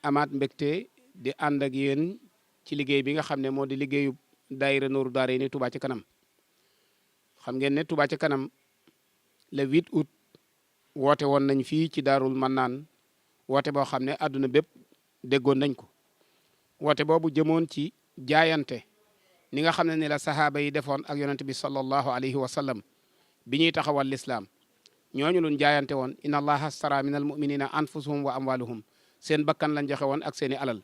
amaat mbégte di ànd ak yéen ci liggéey bi nga xam ne moo di liggéeyu daayira Nooru Daarayni Touba ci kanam xam ngeen ne Touba ci kanam le 8 août woote woon nañ fii ci Daarul Mannaan woote boo xam ne àdduna bépp déggoon nañ ko woote boobu jëmoon ci jaayante ni nga xam ne ni la sahaaba yi defoon ak yonent bi sallallahu alayhi wa sallam bi ñuy taxawal lislaam ñooñu luñ jaayante woon inna allaha astara min al muminina anfusahum wa amwaluhum seen bakkan lañ joxe woon ak seeni alal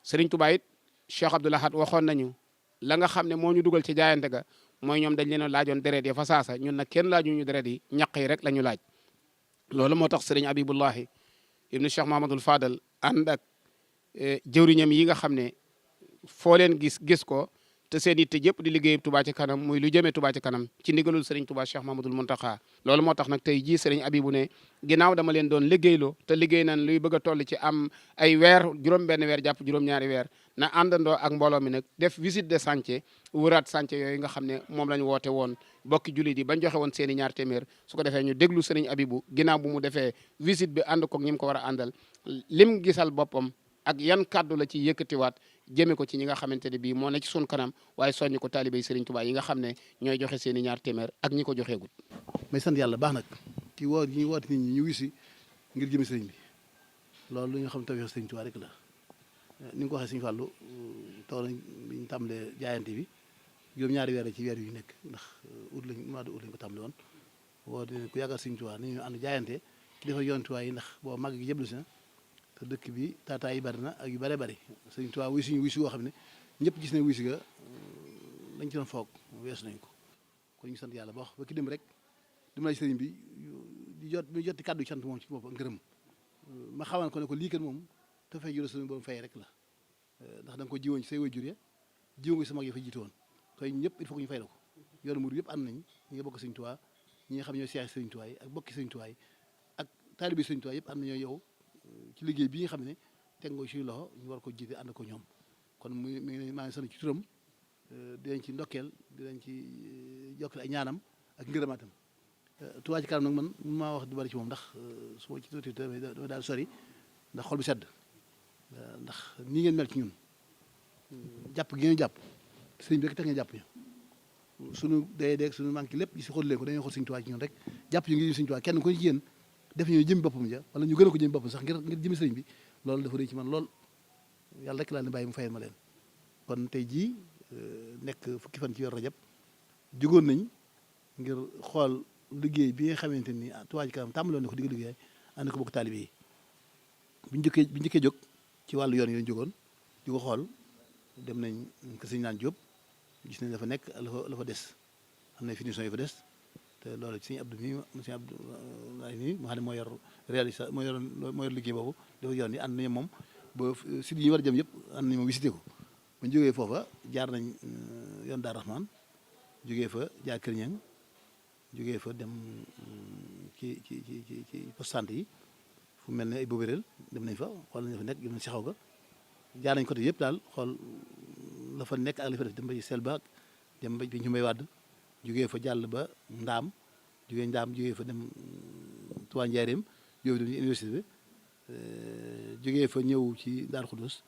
Sëriñ Tuubaa it Cheikh Abdoul Ahad waxoon nañu la nga xam ne moo ñu dugal ci jaayante ga mooy ñoom dañ leen laajoon deret ya fa saasa ñun nag kenn laaju ñu deret yi ñaq yi rek la ñu laaj loolu moo tax Sëriñ Abibullahi ibnu Cheikh Mahamadul Fadal ànd ak jëwriñam yi nga xam ne foo leen gis ko te seen yitte jëpp di liggéey Touba ci kanam muy lu jëmee Touba ci kanam ci ndigalul Serigne Touba Cheikh Mahmadul Muntaxa loolu moo tax nag tey jii Serigne Abibu ne ginnaaw dama leen doon liggéeyloo te liggéey nañ luy bëgg a toll ci am ay weer juróom-benn weer jàpp juróom-ñaari weer na àndandoo ak mbooloo mi nag def visite de chantier wëraat chantier yooyu nga xam ne moom lañ woote woon bokki jullit yi bañ joxe woon seen i ñaar téeméer su ko defee ñu déglu Serigne Abibu ginnaaw bu mu defee visite bi ànd koog ñi mu ko war a àndal lim gisal boppam ak yan kàddu la ci yëkkatiwaat jëme ko ci ñi nga xamante ne bii moo ne ci sun kanam waaye soññ ko taalibe yi Serigne Touba yi nga xam ne ñooy joxe seen i ñaar téeméer ak ñi ko joxeegut. may sant yàlla baax nag ci woo ñi woote nit ñi ñu wisi ngir jëme sëriñ bi loolu li nga xam ne tawfeex Serigne Touba rek la ni nga ko waxee Serigne Fallou toog nañ bi ñu tàmbalee jaayante bi juróom-ñaari weer ci weer yu nekk ndax mois de août lañ ko tàmbale woon woote ku yàggal Serigne Touba ni ñu ànd jaayante defal yoon Touba yi ndax boo màgg gi jëblu si na te dëkk bi taataa yi bari na ak yu bëree bëri Sëriñ Tuubaa wuy suñu wuy si woo xam ne ñëpp gis nañ wuy si ga dañ ci doon foog weesu nañ ko kon ñu sant yàlla ba wax ba ki dem rek dima lay sëriñ bi di jotti kàddu sant moom ci bopp ngërëm ma xamal ko ne ko lii kat moom te fay jure suñu borom fay rek la ndax da nga ko jiwoon ci say way jur ya jiw nga sa mag yi fa jiitu woon koy ñëpp il faut que ñu fay la ko yoonu murid yëpp ànd nañ ñi nga bokk Sëriñ Tuubaa ñi nga xam ñooy seex Sëriñ Tuubaa yi ak bokki Sëriñ Tuubaa yi ak taalibi Sëriñ Tuubaa yëpp ànd nañoo yow ci liggéey bi nga xam ne teg nga suñu loxo ñu war ko jiite ànd ko ñoom kon mi ngi maa ngi sant ci turam dinañ ci ndokkeel dinañ ci jokkal ay ñaanam ak ngërëmaatam Touba ci kanam nag man maa wax du bari ci moom ndax su ma ci tuuti damay daal sori ndax xol bi sedd ndax nii ngeen mel ci ñun jàpp gi ngeen jàpp sëriñ bi rek tax ngeen jàpp ñu suñu day deeg suñu manqué lépp si xool leen ko dañuy xool Sëriñ Touba ci ñun rek jàpp ñu ngi Sëriñ Touba kenn ko ci yéen def ñu jëmi boppam ja wala ñu gën a ko jëmi boppam sax ngir jëmi sëriñ bi loolu dafa rëy ci man lool yàlla rek laa ne bàyyi mu fayal ma leen kon tey jii nekk fukki fan ci yor Rajab jógoon nañ ngir xool liggéey bi nga xamante ni Touba ci kanam tàmbaloon na ko digg liggéey ànd ko bokk taalibe yi bi njëkkee jóg ci wàllu yoon yi lañ jógoon di ko xool dem nañ ko sëñ naan Jóob gis nañ la fa nekk la fa des am na finition yi fa des te loolu ci sëñ Abdou mi sëñ Abdou mi nga xam ne moo yor réalisation moo yor liggéey boobu dafa yoon yi ànd nañu moom ba site yi ñu war a jëm yëpp ànd nañu moom visité ko ba ñu jógee foofa jaar nañ yoon Daar Rahman jógee fa jaar Kër Ñang jógee fa dem ci poste santé yi fu mel ne ay Boberel dem nañ fa xool nañ fa nekk dem nañ si xaw ga jaar nañ côté yëpp daal xool la fa nekk ak la fa def dem ba ci Selba dem ba ci ñu may wàdd jógee fa jàll ba Ndaam jógee fa dem Touba Njaaréem jógee fa dem ci université bi jógee fa ñëw ci Daaru Xudus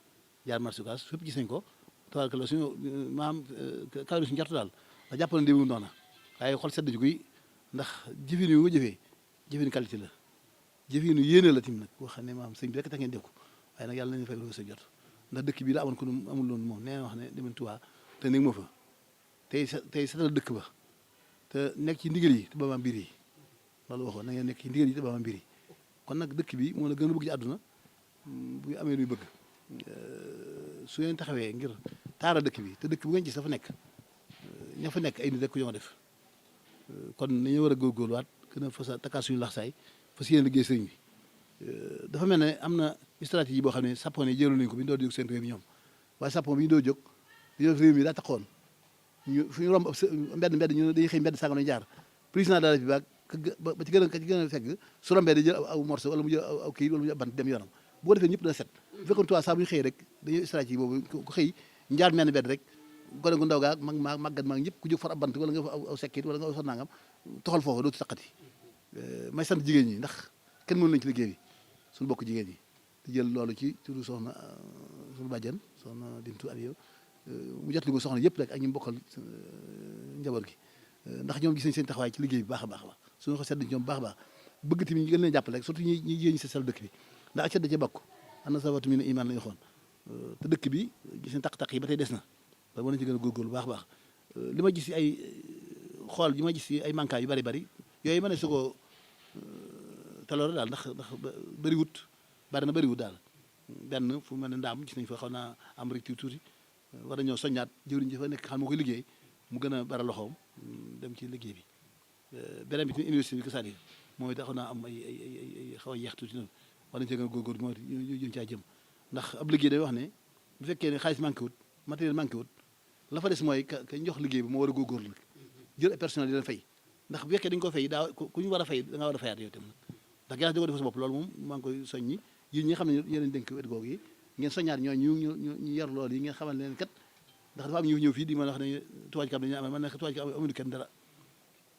jaar Marsoukas fépp gis nañ ko tabarkalla suñu maam kaw suñu jartu daal da jàpp na déwénu noona waaye xol sedd guy ndax jëfin yu nga jëfee jëfin qualité la jëfinu yéene la tim nag boo xam ne maam sëñ bi rek tax ngeen def ko waaye nag yàlla nañu fay ko sa jot ndax dëkk bii la amoon ko amul loon moom nee na wax ne demen Touba te nekk moo fa tey setal dëkk ba te nekk ci ndigal yi te ba ma mbir yi loolu waxoon na ngeen nekk ci ndigal yi te ba ma mbir yi kon nag dëkk bi moo la gën a bëgg ci àdduna bu amee luy bëgg su ngeen taxawee ngir taara dëkk bi te dëkk bu ngeen gis dafa nekk ña fa nekk ay nit rek ko ñoo def kon nañu war a góorgóorluwaat gën a fasa takkaat suñu laxsaay fas yéene liggéey sëriñ bi dafa mel ne am na stratégie boo xam ne sappoon yi jëloon nañu ko bi ñu doon jóg seen réew mi ñoom waaye sappoon bi ñu doon jóg réew mi daa taxoon ñu fu ñu romb mbedd ñu dañuy xëy mbedd sàngam nañu jaar président de la République ba ci gën a fekk su rombee day jël aw morceau wala mu jël aw kii wala mu jël bant dem yoonam bu ko defee ñëpp dana set bu fekkoon Touba saa bu ñu xëyee rek dañuy stratégie boobu ku xëy njaar menn mbedd rek gone gu ndaw gaag màggat maag ñëpp ku jóg far ab bant wala nga fa aw sekkit wala nga fa nangam toxal foofu dootu taqati may sant jigéen ñi ndax kenn mënu nañ ci liggéey bi suñu bokk jigéen ñi di jël loolu ci turu soxna suñu bàjjen soxna Bintu Aliou mu jot li ko soxna yëpp rek ak ñu bokkal njaboot gi ndax ñoom gis nañ seen taxawaay ci liggéey bi baax a baax suñu ko sedd ci ñoom baax a baax bëgg tamit ñu gën leen jàppale rek surtout ñi jigéen ñi si sel dëkk bi ndax ak sedd da cee bokk am na sabatu mi ne iman la ñu xoon te dëkk bi gis nañ taq-taq yi ba tey des na ba mën nañ ci gën a góorgóorlu baax a baax li ma gis si ay xool yi ma gis si ay manquant yu bari yooyu ma ne su ko taloore daal ndax bëriwut bari na bëriwut daal benn fu mel ne ndaam gis nañ fa xaw naa am rek tuuti war a ñëw soññaat jëwriñ ji fa nekk xam moo koy liggéey mu gën a bara loxoom dem ci liggéey bi beneen bi tamit université bi Kasari mooy taxaw naa am ay xaw a yeex tuuti noonu war nañ cee gën a góorgóorlu mooy ñu jëm caa jëm ndax ab liggéey day wax ne bu fekkee ne xaalis manqué wut matériel manqué wut la fa des mooy ka jox liggéey bi moo war a góorgóorlu jël personnel di leen fay ndax bu fekkee dañu ko fay ku ñu war a fay da nga war a fayaat yow tam ndax gannaaw di ko def sa bopp loolu moom maa ngi koy soññi yéen ñi nga xam ne yéen a dénk wet googu yi ngeen soññaat ñu yar loolu yi ngeen xamal leen kat ndax dafa am ñu ñëw fii di ma wax ne Touba Ca Kanam dañu man nekk Touba Ca Kanam amuñu kenn dara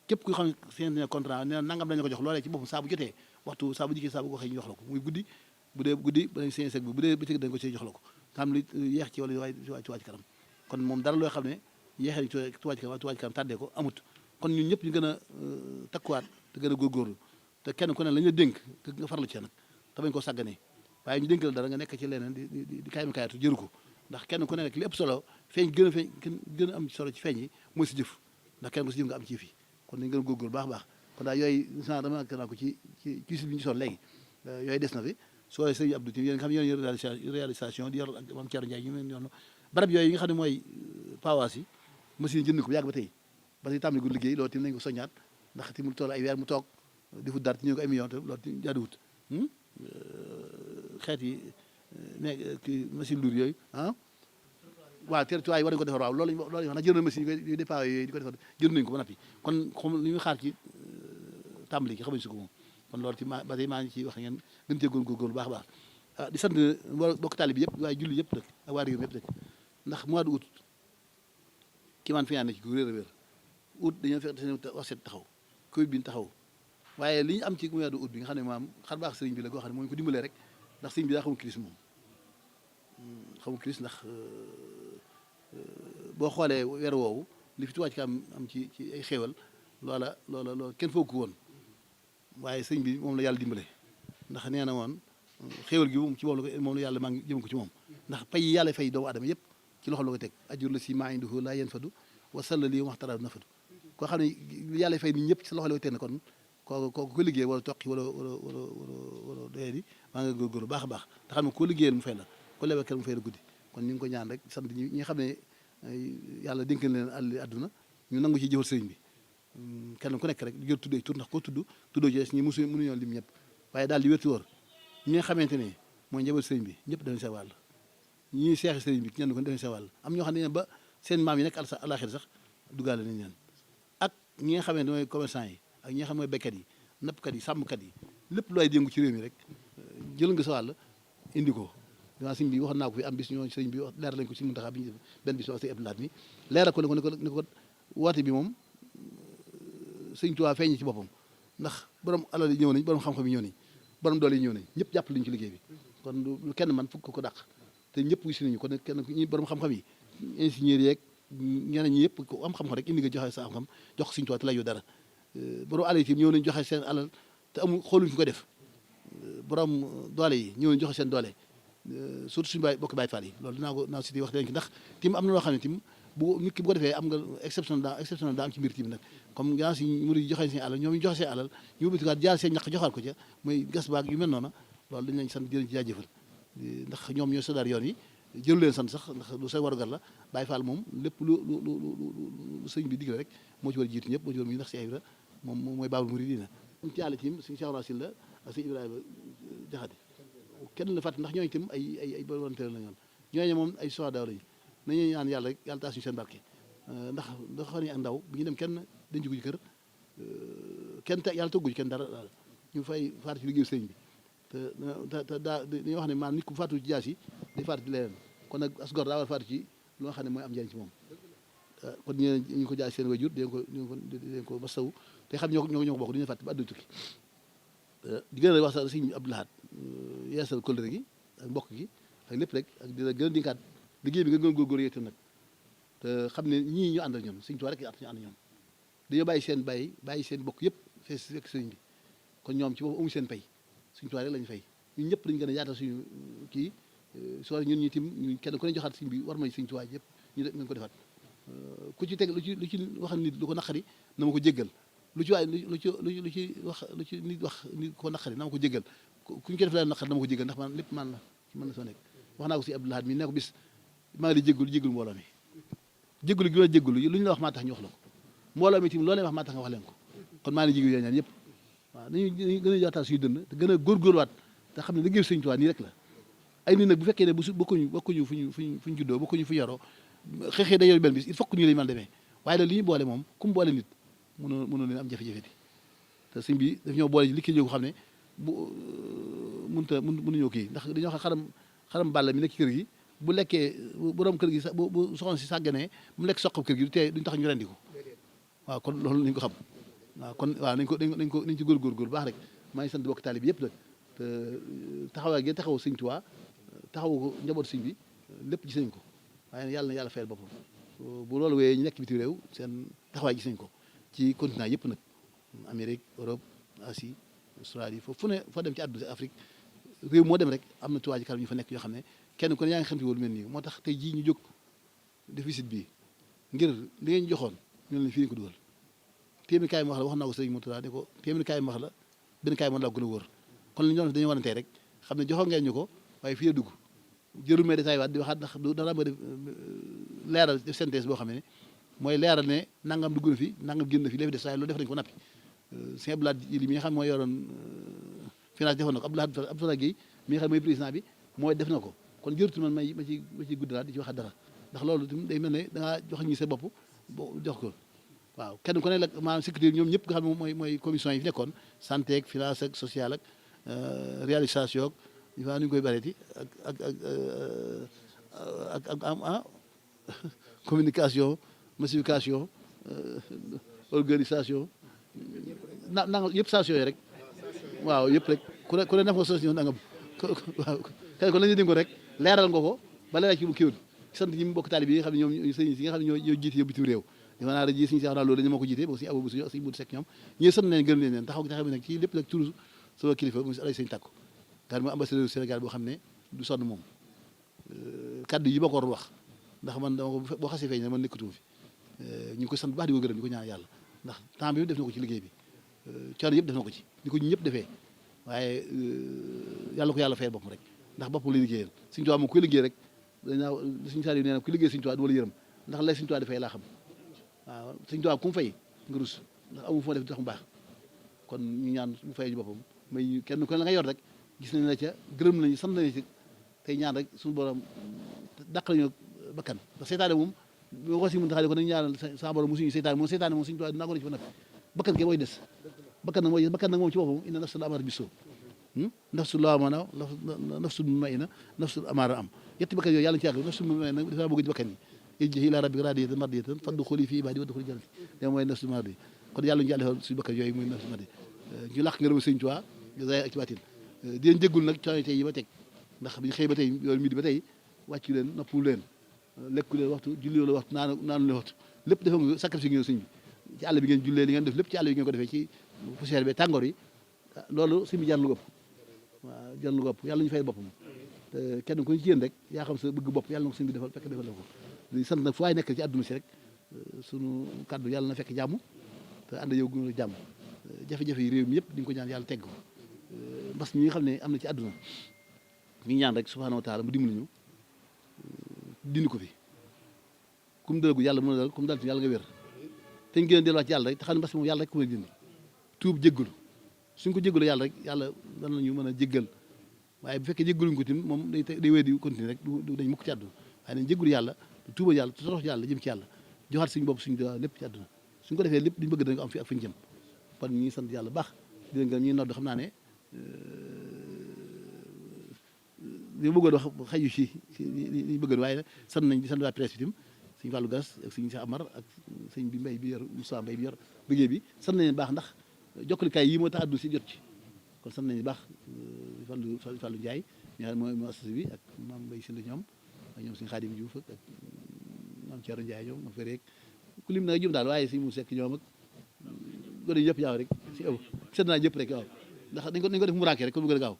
képp ku xam ne seen ne contrat nee na nangam lañu ko jox loolee ci boppam saa bu jotee waxtu saa bu jikkee saa bu ko waxee ñu jox la ko muy guddi bu dee guddi ba dañ seen sec bi bu dee bëccëg dañ ko see jox la ko nga xam li yeex ci wala waaye Touba Ca Kanam kon moom dara loo xam ne yeexee Touba Ca Kanam Touba Ca Kanam tàddee ko amut kon ñun ñëpp ñu gën a takkuwaat te gën a góorgóorlu te kenn ku ne la ñu dénk te nga farlu ci nag te bañ ko sàgganee waaye ñu dénk la dara nga nekk ci leneen di kaay mi kaayatu jëru ko ndax kenn ku ne rek li ëpp solo feeñ gën a am solo ci feeñ yi mooy si jëf ndax kenn ko si jëf nga am ci fii kon dañu gën a góorgóorlu baax a baax kon daal yooyu sa dama naa ko ci si bi ñu gisoon léegi yooyu des na fi soo sëñ Abdou Tine yéen nga xam ne yéen réalisation di yor ak Mame Thierno Ndiaye ñu leen yoon barab yooyu yi nga xam ne mooy pawaas yi machine jënd ko bu yàgg ba tey parce que tàmbali gu liggéey loolu tim nañ ko soññaat ndax ti mu toll ay weer mu toog defut dara ci ñu ko ay millions te loolu tim jaaduwut xeet yi ne kii machine lourde yooyu waaw territoire yi war nañu ko defar waaw loolu lañu wax nag jël na machine yi départ yooyu di ko defar jël nañu ko ba noppi kon xam li ñuy xaar ci tàmbali gi xamuñu si ko moom kon loolu ci ba tey maa ngi ciy wax ngeen gën cee góorgóorlu baax a baax di sant bokk taalibe bi yëpp waaye julli yëpp dëkk ak waa réew mi yëpp dëkk ndax mois d'août ki man fi ne ci ku réer a wér août dañoo fekk seen wax seet taxaw Covid bi taxaw waaye li ñu am ci mois d'août bi nga xam ne maam xar baax sëriñ bi la goo xam ne moo ñu ko dimbalee rek ndax sëriñ bi daa xamul crise moom xamul crise ndax boo xoolee weer woowu li fi Touba Ca Kanam am ci ay xéewal loola kenn foog ko woon waaye sëriñ bi moom la yàlla dimbale ndax nee na woon xéewal gi moom ci moom la yàlla maa ngi jëm ko ci moom ndax pay yi yàlla fay doomu adama yëpp ci loxo la ko teg ajur la si maa indihu laa yen fadu wasalla lii waxtara na fadu koo xam ne yàlla fay nit ñëpp ci sa loxo la ko teg ne kon kooku ko liggéey wala toqi wala doyee di maa nga góorgóorlu baax a baax te xam ne koo liggéeyal mu fay la ko lebal kenn mu fay la guddi kon ñu ngi ko ñaan rek sant ñi nga xam ne yàlla dénk leen àll àdduna ñu nangu ci jëfal sëriñ bi kenn ku nekk rek jël tuddee tur ndax koo tuddoo ci ñi mënuñoo lim ñëpp waaye daal di wérti wóor ñi nga xamante ne mooy njabal sëriñ bi ñëpp dañu sa wàll ñi seexi sëriñ bi ñenn ko dañu sa wàll am ñoo xam ne ba seen maam yi nekk àlaxir sax duggaale nañ leen ak ñi nga xamante mooy commerçant yi ak ñi nga xam mooy béykat yi nappkat yi sàmmkat yi lépp looy yëngu ci réew mi rek jël nga sa wàll indi ko dama sëriñ bi wax naa ko fi am bis ñoo sëriñ bi wax leeral lañ ko si Muntaxa bi ñu benn bis wax si eblaat mi leeral ko ne ko woote bi moom sëriñ Tuubaa feeñ ci boppam ndax borom alal yi ñëw nañ borom xam-xam yi ñëw nañ borom doole yi ñëw nañ ñëpp jàpp liñu ci liggéey bi kon lu kenn man fukk ko dàq te ñëpp gis nañu kon kenn ñi borom xam-xam yi ingénieur yeeg ñeneen ñi yëpp ko am xam-xam rek indi nga joxe sa xam-xam jox ko sëriñ Tuubaa te la yow dara borom alal yi ñëw nañ joxe seen alal te amul xooluñ fi ko def borom doole yi ñëw nañ joxe seen doole surtout suñu baay bokk baay faal yi loolu naa si di wax dinañ ndax tim am na loo xam ne tim bu nit ki bu ko defee am nga exception daa am ci mbir tim nag comme gannaaw si mu di joxe seen alal ñoom ñu joxe seen alal ñu wëbatiwaat jaar seen ñaq joxaat ko ca mooy gas baag yu mel noona loolu dañ lañ sant jërëñ ci jaajëfal ndax ñoom ñooy sodaar yoon yi jëlu leen sant sax ndax lu say warugar la Baay Faal moom lépp lu sëñ bi digle rek moo ci war a jiitu ñëpp moo ci war a ndax Cheikh Ibra moom mooy baabul muridina ci yàlla tim suñu Cheikh Rasil la ak sëñ Ibrahima Jaxate kenn la fàtte ndax ñooñu tim ay volontaire la ñoon ñooñu moom ay soda lañu nañu ñaan yàlla rek yàlla taas ñu seen barke ndax xam ne ak ndaw bi ñu dem kenn denc ko ci kër kenn te yàlla toggu ci kenn dara daal ñu fay faatu ci liggéeyu sëñ bi te daa dañuy wax ne maanaam nit ku faatu ci jaas yi day faatu ci leneen kon nag as gor daa war a faatu ci lu nga xam ne mooy am njëriñ ci moom kon ñu ko jaay seen wajur dinañ ko masawu te xam ñoo ko bokk du ñu fàtte ba àdduna tukki di gën a wax sax sëñ Abdou Lahad yeesal kóllëre gi ak mbokk gi ak lépp rek ak di la gën a dinkaat liggéey bi nga gën a góorgóor yooyu itam nag te xam ne ñii ñu àndal ñoom Sëñ Tuubaa rek at ñu ànd ñoom dañoo bàyyi seen bokk yëpp fekk sëriñ bi kon ñoom ci boobu amuñu seen pay Sëñ Tuubaa rek lañu fay ñun ñëpp dañu gën a yaatal suñu kii soo ñun ñu tim ñu kenn ku ne joxaat sëñ bi war may Sëñ Tuubaa yëpp ñu ngeen ko defaat ku ci teg lu ci wax nit lu ko naqari na ma ko jéggal lu ci waay lu ci nit wax nit ko naqari na ma ko jéggal ku ñu ko def daal naqari na ma ko jéggal ndax man lépp man la ci mën na soo nekk wax naa ko si Abdou Lahad mi ne ko bis maa ngi di jéggalu mbooloo mi jéggalu gi ma jéggalu lu ñu la wax maa tax ñu wax la ko mbooloo mi tim loo leen wax maa tax nga wax leen ko kon maa ngi jéggalu yooyu ñaan yëpp waaw nañu gën a jaatal suñu dënn te gën a góorgóorluwaat te xam ne liggéey Sëñ Tuubaa nii rek la ay nit nag bu fekkee ne bu bokkuñu fuñu juddoo bokkuñu fu yaroo xeexee day yor benn bis il faut que ñu lay mën demee waaye nag li ñu boole moom ku mu boole nit mënoo leen am jafe-jafe di te sëñ bi daf ñoo boole liggéey ko xam ne bu mënuñoo kii ndax dañoo xam xaram bàll mi nekk ci kër gi bu lekkee borom kër gi sax bu soxna si sàgganee mu lekk soqab kër gi du tee duñu tax ñu rendi ko waaw kon loolu nañu ko xam waaw kon waaw nañ ci góorgóor baax rek maa ngi sant bokk taalibe bi yëpp nag te taxawaay gi taxaw Sëñ Tuubaa taxawu ko njaboot sëñ bi lépp gis nañ ko waaye yàlla na yàlla fayal boppam bu loolu wéyee ñu nekk biti réew seen taxawaay gis nañ ko ci continent yëpp nag Amérique Europe Asie Australie foofu foo dem ci àdduna si Afrique réew moo dem rek am na Touba Ca Kanam ñu fa nekk yoo xam ne kenn ku ne yaa ngi xamti woolu mel nii moo tax tey jii ñu jóg def visite bii ngir li ngeen joxoon ñu leen fii lañ ko dugal téeméer kaay ma wax la wax naa ko sëriñ Mourtada ne ko téeméer kaay ma wax la benn kaay mën laa gën a wóor kon li ñu doon dañu war a tey rek xam ne joxoon ngeen ñu ko waaye fii la dugg jërul mee détail waat di waxaat ndax dara ma def leeral def synthèse boo xam ne mooy leeral ne nangam dugg na fi nangam génn na fi léegi des waaye loolu def nañu ko nappi sëñ Abdoulaye li mi nga xam mooy yoroon finance defoon na ko Abdoulaye Guèye mi nga xam mooy président bi mooy def na ko kon jërutu man ma ci guddalaat di ci waxaat dara ndax loolu tamit day mel ne dangaa jox ñi sa bopp jox ko waaw kenn ku ne la maanaam sécurité ñoom ñëpp nga xam ne mooy commission yi fi nekkoon santé ak finance ak social ak réalisation ak waa nu ñu koy bareeti ak communication massification organisation nanga yëpp station yi rek waaw yëpp rek ku ne def nga station nangam waaw kenn ko lañu dénk ko rek leeral nga ko ba leeral ci bu kiiwul sant ñi mu bokk taali bi yi nga xam ne ñoom sëñ si nga xam ne ñoo jiite yóbbu bitim réew di ma naa raji suñu seex naa loolu dañu ma ko jiite boo suñu abou suñu suñu Modou Seck ñoom ñii sant nañ gërëm leen taxaw bi nag ci lépp nag turu sama kilifa mu alay sëñ Takku daal mooy ambassadeur Sénégal boo xam ne du sonn moom kaddu yi ma ko war wax ndax man dama ko boo xasee feeñ ne man nekkatuma fi ñu ngi ko sant bu baax di ko gërëm di ko ñaan yàlla ndax temps bi def na ko ci liggéey bi coono yëpp def na ko ci ni ko ñëpp defee waaye yàlla ko yàlla fayal boppam rek ndax boppam lay liggéeyal Sëñ Tuubaa moom kuy liggéey rek dañaa suñu saar yi nee na kuy liggéey Sëñ Tuubaa du wala yërëm ndax lay Sëñ Tuubaa dafay laa xam waaw Sëñ Tuubaa ku mu fay nga rus ndax amu foo def tax mu baax kon ñu ñaan mu fay ñu boppam may kenn ku ne la nga yor rek gis nañ la ca gërëm nañu sant nañu ci tey ñaan rek suñu borom dàq lañu bakkan ndax seytaane moom boo ko si mun taxale ko nañu ñaanal sa borom musuñu seytaane moom Sëñ Tuubaa dinaa ko ci ba noppi bakkan ke mooy des bakkan nag moom ci boppam inna nafsa la amaara bisu nafsu lawaamana nafsu mutmainna nafsu amaara am yetti bakkan yooyu yàlla ci yàgg nafsu mutmainna nag dafa bëgg ci bakkan yi irji'i ilaa rabbiki raadiyatan mardiyatan fadxuli fii ibaadi wadxuli jannati yow mooy nafsu mardi kon yàlla ñu yàlla defal suñu bakkan yooyu mooy nafsu mardi ñu làq ngërëm Sëñ Tuubaa ak ci baatin di leen jéggul nag coono tey yi ma teg ndax biñu xëy ba tey yoolu midi ba tey wàccu leen noppu leen lekku leen waxtu julli leen waxtu naanu leen waxtu lépp defe nga sacrifice ngeen sëñ bi ci àll bi ngeen jullee li ngeen def lépp ci àll bi ngeen ko defee ci poussière bi tàngoor yi loolu sëñ bi jar lu ëpp waaw jar lu ëpp yàlla ñu fay boppam te kenn ku ci yéen rek yaa xam sa bëgg bopp yàlla na ko sëñ bi defal fekk defal la ko di sant nag fu waay nekk ci àdduna si rek sunu kàddu yàlla na fekk jàmm te ànd yow gu jàmm jafe-jafe yi réew mi yëpp di nga ko ñaan yàlla tegg ko mbas mi nga xam ne am na ci àdduna ñu ñaan rek subhaanahu wa taala mu dimbali ñu dindi ko fi kum dalagu yàlla mën a dal kum dal ci yàlla nga wér te ñu gën a delluwaat ci yàlla rek te xam ne mbas mi moom yàlla rek ku mën a dindi tuub jéggalu suñ ko jéggalu yàlla rek yàlla dana ñu mën a jéggal waaye bu fekkee jéggaluñ ko tamit moom day wéy di continuer rek du dañ mukk ci àdduna waaye nañ jéggalu yàlla tuubal yàlla te torox yàlla jëm ci yàlla joxaat suñu bopp suñu lépp ci àdduna suñ ko defee lépp duñu bëgg dañ ko am fi ak fi ñu jëm kon ñu ngi sant yàlla baax di leen gërëm ñuy nodd xam naa ne li ma bëggoon wax xëyu ci li bëggoon waaye sant nañ di sant waa presse itam sëñ Fallou Gass ak sëñ Cheikh Amar ak sëñ bi Mbay bi yor Moussa Mbay bi yor liggéey bi sant nañ baax ndax jokkalikaay yi moo tax àdduna si jot ci kon sant nañ baax Fallou Ndiaye ñaar mooy muassasa bi ak maam Mbaye Sylla ñoom ak ñoom suñu Xaadim Diouf ak maam Thierno Ndiaye ñoom ma fa rek ku lim na jum daal waaye si mu sekk ñoom ak gone yi ñëpp jaaw rek si ëpp sedd naa ñëpp rek waaw ndax dañ ko def muraake rek ko mu gën a gaaw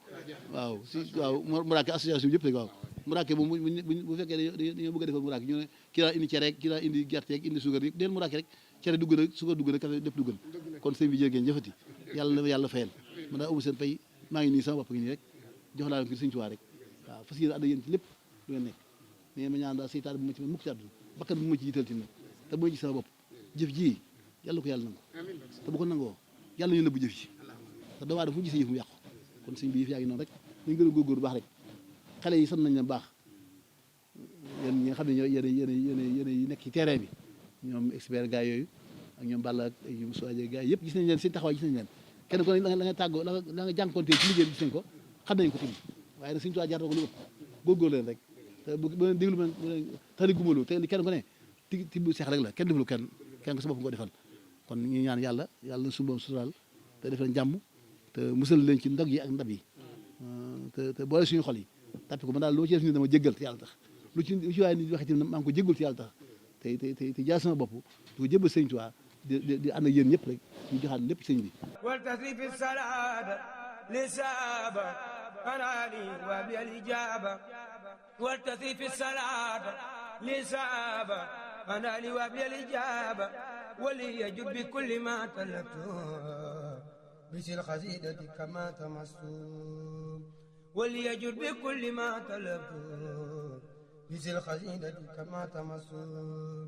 waaw si waaw muraake association bi yëpp rek waaw muraake moom bu fekkee dañoo bëgg a defal muraake ñu ne kii daa indi cere rek kii daa indi gerte rek indi suukar yëpp deen muraake rek cere dugg na suukar dugg na café lépp dugg na kon sëñ bi jërë ngeen jëfati yàlla fayal man daa amu seen pay maa ngi nii sama bopp ngi nii rek jox laa leen ko sëñ Tuubaa rek waaw fas yéene ànd ak yéen ci lépp lu ngeen nekk mais ma ñaan daal seytaan bu ma ci mën mukk ci àdduna bakkan bu ma ci jiital ci nag te mooy ci sama bopp jëf ji yàlla ko yàlla nangu te bu ko nangoo yàlla ñu nëbbu jëf ci te doomu aadama fu gisee yëf mu yàqu kon sëñ bi yëf yaa ngi noonu rek nañ gën a góorgóorlu baax rek xale yi sant nañ leen baax yéen ñi nga xam ne ñoo yéen yi nekk ci terrain bi ñoom expert gars yooyu ak ñoom Balla ak ñoom Soaje gars yëpp gis nañ leen seen taxawaay gis nañ leen kenn ko ne la nga tàggoo la nga jànkontee ci liggéey bi gis nañ ko xam nañ ko tamit waaye nag suñu tuwaa jarta ko lu ëpp góorgóorlu leen rek te bu leen déglu ma taxali gumalu te kenn ko ne tibb seex rek la kenn defalu kenn ko sa bopp nga ko defal kon ñu ñaan yàlla suñu borom suturaal te def leen jàmm te musal leen ci ndog yi ak ndab yi te boole suñu xol yi tàppi ko man daal lu ma ci def ni dama jéggal te yàlla tax lu ci waaye nit waxee tamit maa ngi ko jéggul te yàlla tax te jaay sama bopp di ko jëbbal sëñ Tuubaa di ànd ak yéen ñëpp rek ñu joxaat lépp sëñ bi والتصريف الصلاة لسابة أناني وبي الإجابة والتصريف الصلاة لسابة أناني وبي الإجابة وليجب بكل ما طلبته بس القصيدة كما تمسوا وليجب بكل ما طلبته بس القصيدة كما تمسوا